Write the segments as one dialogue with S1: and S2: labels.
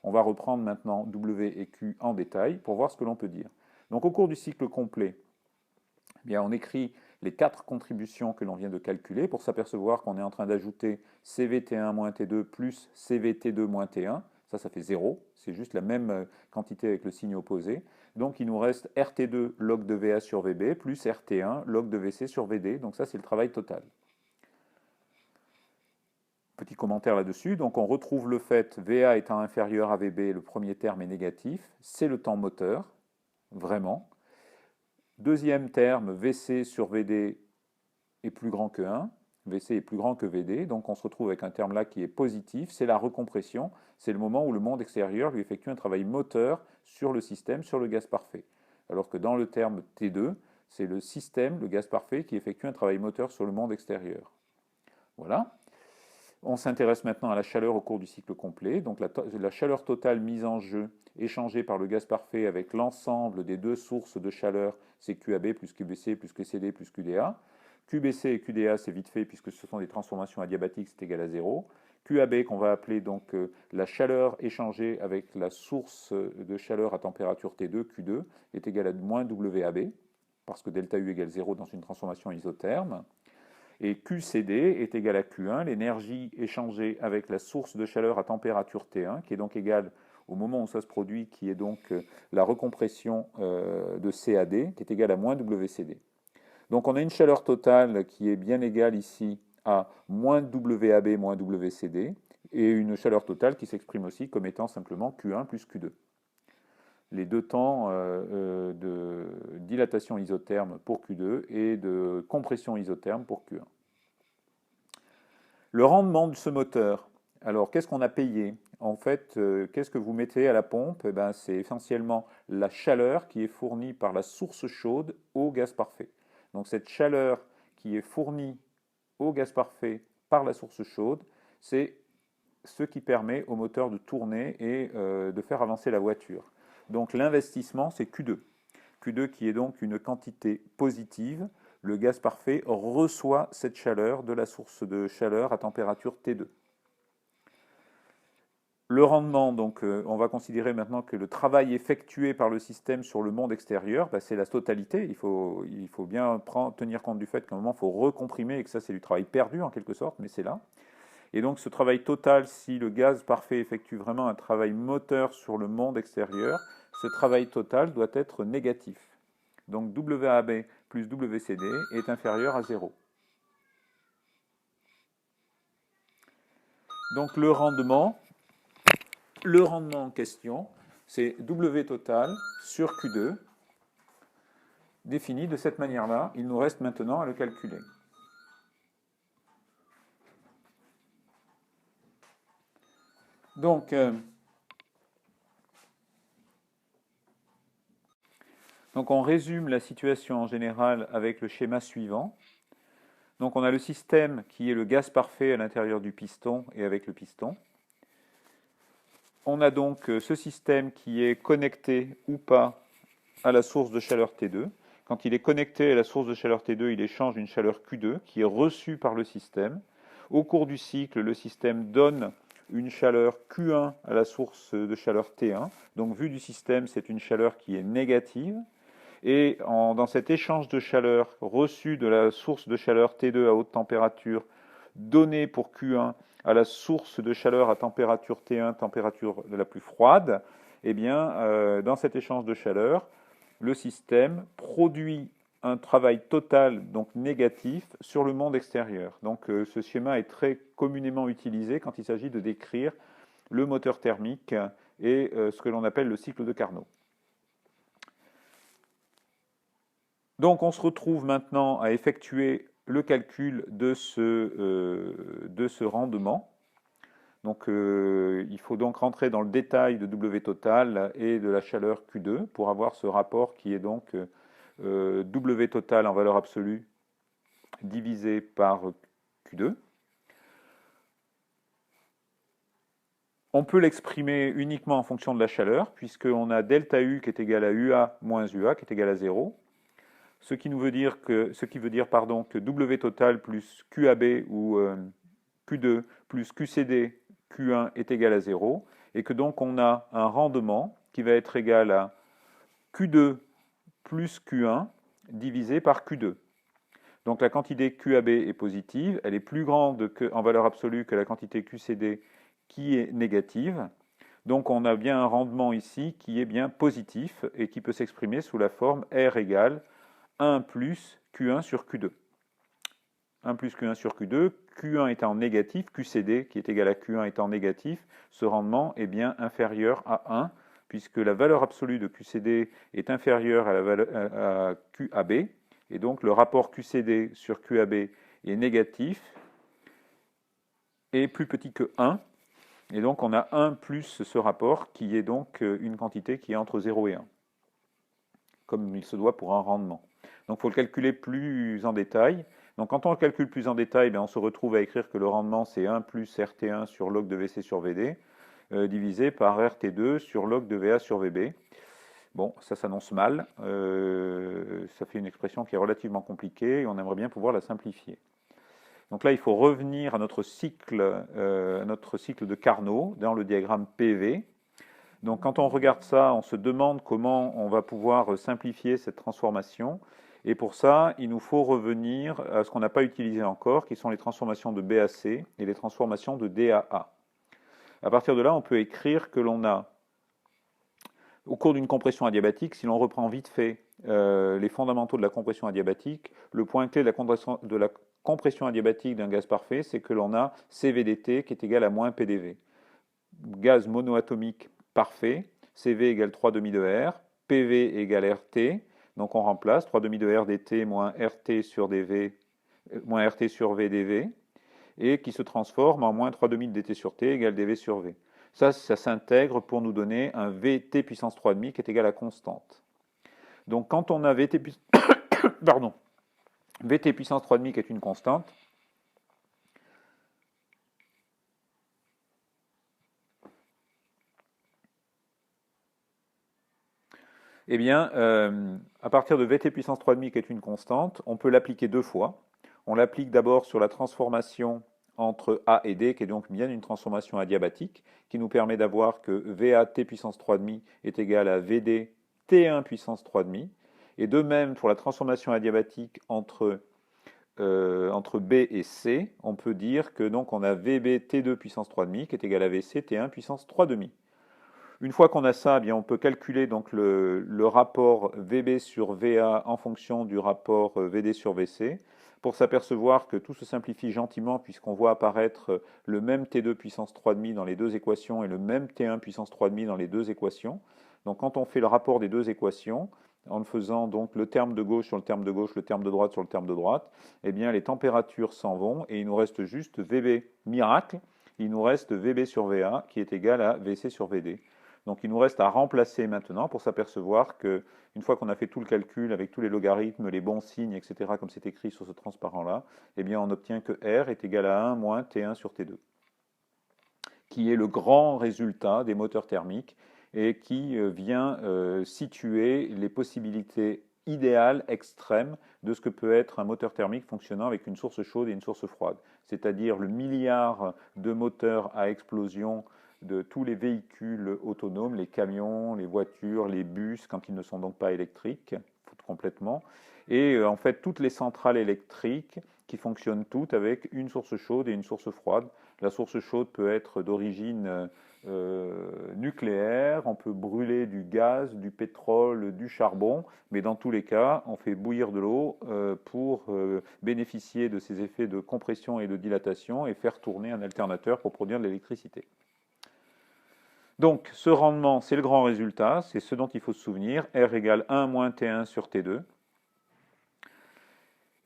S1: On va reprendre maintenant W et Q en détail pour voir ce que l'on peut dire. Donc au cours du cycle complet, eh bien, on écrit les 4 contributions que l'on vient de calculer pour s'apercevoir qu'on est en train d'ajouter CVT1 moins T2 plus CVT2 moins T1. Ça fait 0. C'est juste la même quantité avec le signe opposé. Donc il nous reste RT2 log de VA sur VB plus RT1 log de VC sur VD. Donc ça, c'est le travail total. Petit commentaire là-dessus. Donc on retrouve le fait VA étant inférieur à VB, le premier terme est négatif. C'est le temps moteur, vraiment. Deuxième terme, VC sur VD est plus grand que 1, VC est plus grand que VD, donc on se retrouve avec un terme là qui est positif, c'est la recompression, c'est le moment où le monde extérieur lui effectue un travail moteur sur le système, sur le gaz parfait. Alors que dans le terme T2, c'est le système, le gaz parfait, qui effectue un travail moteur sur le monde extérieur. Voilà. On s'intéresse maintenant à la chaleur au cours du cycle complet. Donc la chaleur totale mise en jeu, échangée par le gaz parfait avec l'ensemble des deux sources de chaleur, c'est QAB plus QBC plus QCD plus QDA. QBC et QDA, c'est vite fait puisque ce sont des transformations adiabatiques, c'est égal à 0. QAB, qu'on va appeler donc la chaleur échangée avec la source de chaleur à température T2, Q2, est égal à moins WAB, parce que delta U égale 0 dans une transformation isotherme. Et QCD est égal à Q1, l'énergie échangée avec la source de chaleur à température T1, qui est donc égale au moment où ça se produit, qui est donc la recompression de CAD, qui est égale à moins WCD. Donc on a une chaleur totale qui est bien égale ici à moins WAB moins WCD, et une chaleur totale qui s'exprime aussi comme étant simplement Q1 plus Q2. Les deux temps de dilatation isotherme pour Q2 et de compression isotherme pour Q1. Le rendement de ce moteur, alors qu'est-ce qu'on a payé? En fait, qu'est-ce que vous mettez à la pompe? Eh ben, c'est essentiellement la chaleur qui est fournie par la source chaude au gaz parfait. Donc cette chaleur qui est fournie au gaz parfait par la source chaude, c'est ce qui permet au moteur de tourner et de faire avancer la voiture. Donc l'investissement, c'est Q2. Q2 qui est donc une quantité positive. Le gaz parfait reçoit cette chaleur de la source de chaleur à température T2. Le rendement, donc on va considérer maintenant que le travail effectué par le système sur le monde extérieur, c'est la totalité. Il faut bien tenir compte du fait qu'à un moment, il faut recomprimer et que ça, c'est du travail perdu en quelque sorte, mais c'est là. Et donc ce travail total, si le gaz parfait effectue vraiment un travail moteur sur le monde extérieur, ce travail total doit être négatif. Donc WAB plus WCD est inférieur à 0. Donc le rendement en question, c'est W total sur Q2, défini de cette manière-là. Il nous reste maintenant à le calculer. Donc on résume la situation en général avec le schéma suivant. Donc on a le système qui est le gaz parfait à l'intérieur du piston et avec le piston. On a donc ce système qui est connecté ou pas à la source de chaleur T2. Quand il est connecté à la source de chaleur T2, il échange une chaleur Q2 qui est reçue par le système. Au cours du cycle, le système donne une chaleur Q1 à la source de chaleur T1. Donc vu du système, c'est une chaleur qui est négative. Et dans cet échange de chaleur reçu de la source de chaleur T2 à haute température, donné pour Q1 à la source de chaleur à température T1, température la plus froide, eh bien, dans cet échange de chaleur, le système produit un travail total, donc négatif, sur le monde extérieur. Donc ce schéma est très communément utilisé quand il s'agit de décrire le moteur thermique et ce que l'on appelle le cycle de Carnot. Donc on se retrouve maintenant à effectuer le calcul de ce rendement. Donc il faut donc rentrer dans le détail de W total et de la chaleur Q2 pour avoir ce rapport qui est donc W total en valeur absolue divisé par Q2. On peut l'exprimer uniquement en fonction de la chaleur, puisqu'on a delta U qui est égal à UA moins UA qui est égal à 0. Ce qui veut dire que W total plus QAB ou Q2 plus QCD Q1 est égal à 0. et que donc on a un rendement qui va être égal à Q2 plus Q1 divisé par Q2. Donc la quantité QAB est positive, elle est plus grande en valeur absolue que la quantité QCD qui est négative. Donc on a bien un rendement ici qui est bien positif et qui peut s'exprimer sous la forme R égale 1 plus Q1 sur Q2. 1 plus Q1 sur Q2, Q1 étant négatif, QCD qui est égal à Q1 étant négatif, ce rendement est bien inférieur à 1, puisque la valeur absolue de QCD est inférieure à la valeur à QAB, et donc le rapport QCD sur QAB est négatif et plus petit que 1, et donc on a 1 plus ce rapport qui est donc une quantité qui est entre 0 et 1, comme il se doit pour un rendement. Donc il faut le calculer plus en détail. Donc quand on le calcule plus en détail, on se retrouve à écrire que le rendement c'est 1 plus RT1 sur log de VC sur VD, divisé par RT2 sur log de VA sur VB. Bon, ça s'annonce mal, ça fait une expression qui est relativement compliquée et on aimerait bien pouvoir la simplifier. Donc là, il faut revenir à notre cycle de Carnot dans le diagramme PV. Donc quand on regarde ça, on se demande comment on va pouvoir simplifier cette transformation. Et pour ça, il nous faut revenir à ce qu'on n'a pas utilisé encore, qui sont les transformations de BAC et les transformations de DAA. À partir de là, on peut écrire que l'on a, au cours d'une compression adiabatique, si l'on reprend vite fait les fondamentaux de la compression adiabatique, le point clé de la compression adiabatique d'un gaz parfait, c'est que l'on a CVDT qui est égal à moins PdV. Gaz monoatomique parfait, CV égale 3 demi de R, PV égale RT, donc on remplace 3 demi de R dt moins RT sur dV, moins RT sur V dV, et qui se transforme en moins 3 demi de dt sur T égale dV sur V. Ça s'intègre pour nous donner un Vt puissance 3,5 qui est égal à constante. Donc quand on a Vt puissance 3,5 qui est une constante, eh bien, à partir de Vt puissance 3,5 qui est une constante, on peut l'appliquer deux fois. On l'applique d'abord sur la transformation entre A et D, qui est donc bien une transformation adiabatique, qui nous permet d'avoir que VA T puissance 3,5 est égal à VD T1 puissance 3,5. Et de même, pour la transformation adiabatique entre B et C, on peut dire que donc on a VB T2 puissance 3,5 qui est égal à VC T1 puissance 3,5. Une fois qu'on a ça, eh bien, on peut calculer donc le rapport VB sur VA en fonction du rapport VD sur VC pour s'apercevoir que tout se simplifie gentiment puisqu'on voit apparaître le même T2 puissance 3,5 dans les deux équations et le même T1 puissance 3,5 dans les deux équations. Donc quand on fait le rapport des deux équations, en faisant donc le terme de gauche sur le terme de gauche, le terme de droite sur le terme de droite, eh bien les températures s'en vont et il nous reste juste VB miracle, il nous reste VB sur VA qui est égal à VC sur VD. Donc il nous reste à remplacer maintenant pour s'apercevoir qu'une fois qu'on a fait tout le calcul avec tous les logarithmes, les bons signes, etc., comme c'est écrit sur ce transparent-là, eh bien on obtient que R est égal à 1 moins T1 sur T2, qui est le grand résultat des moteurs thermiques et qui vient situer les possibilités idéales, extrêmes, de ce que peut être un moteur thermique fonctionnant avec une source chaude et une source froide. C'est-à-dire le milliard de moteurs à explosion de tous les véhicules autonomes, les camions, les voitures, les bus, quand ils ne sont donc pas électriques, complètement, et en fait toutes les centrales électriques qui fonctionnent toutes avec une source chaude et une source froide. La source chaude peut être d'origine nucléaire, on peut brûler du gaz, du pétrole, du charbon, mais dans tous les cas, on fait bouillir de l'eau pour bénéficier de ces effets de compression et de dilatation et faire tourner un alternateur pour produire de l'électricité. Donc, ce rendement, c'est le grand résultat, c'est ce dont il faut se souvenir, R égale 1 moins T1 sur T2.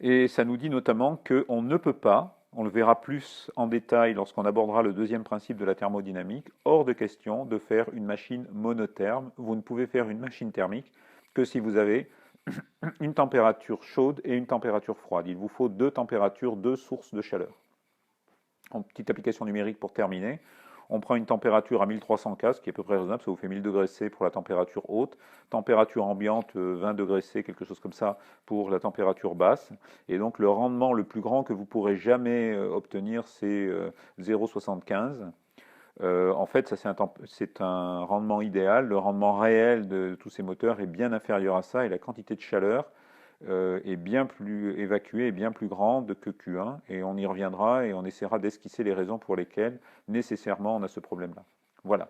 S1: Et ça nous dit notamment qu'on ne peut pas, on le verra plus en détail lorsqu'on abordera le deuxième principe de la thermodynamique, hors de question de faire une machine monotherme. Vous ne pouvez faire une machine thermique que si vous avez une température chaude et une température froide. Il vous faut deux températures, deux sources de chaleur. En petite application numérique pour terminer. On prend une température à 1300 K, ce qui est à peu près raisonnable, ça vous fait 1000 degrés C pour la température haute, température ambiante 20 degrés C, quelque chose comme ça pour la température basse. Et donc le rendement le plus grand que vous pourrez jamais obtenir, c'est 0,75. En fait, ça c'est un rendement idéal. Le rendement réel de tous ces moteurs est bien inférieur à ça et la quantité de chaleur est bien plus évacuée et bien plus grande que Q1. Et on y reviendra et on essaiera d'esquisser les raisons pour lesquelles nécessairement on a ce problème-là. Voilà.